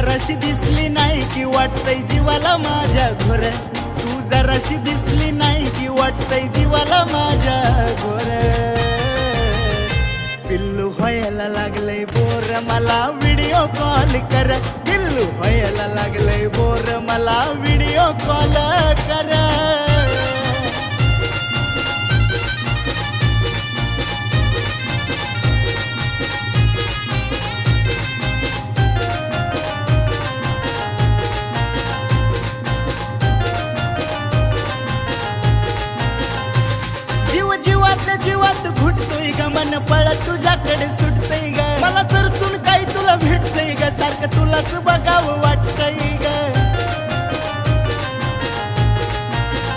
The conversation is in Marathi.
जराशी दिसली नाही की वाटतंय जीवाला माझ्या घोर, तू जराशी दिसली नाही की वाटतंय जीवाला माझ्या घोर. पिल्लू व्हायला लागलंय बोर मला व्हिडिओ कॉल कर, पिल्लू व्हायला लागलंय बोर मला व्हिडिओ कॉल कर. जीव जीवातल्या जीवात घुटतोय ग मन पळत तुझ्याकडे सुटतंय ग, मला तर सुन काही तुला भेटतंय ग, सारखं तुलाच बघावं वाटतंय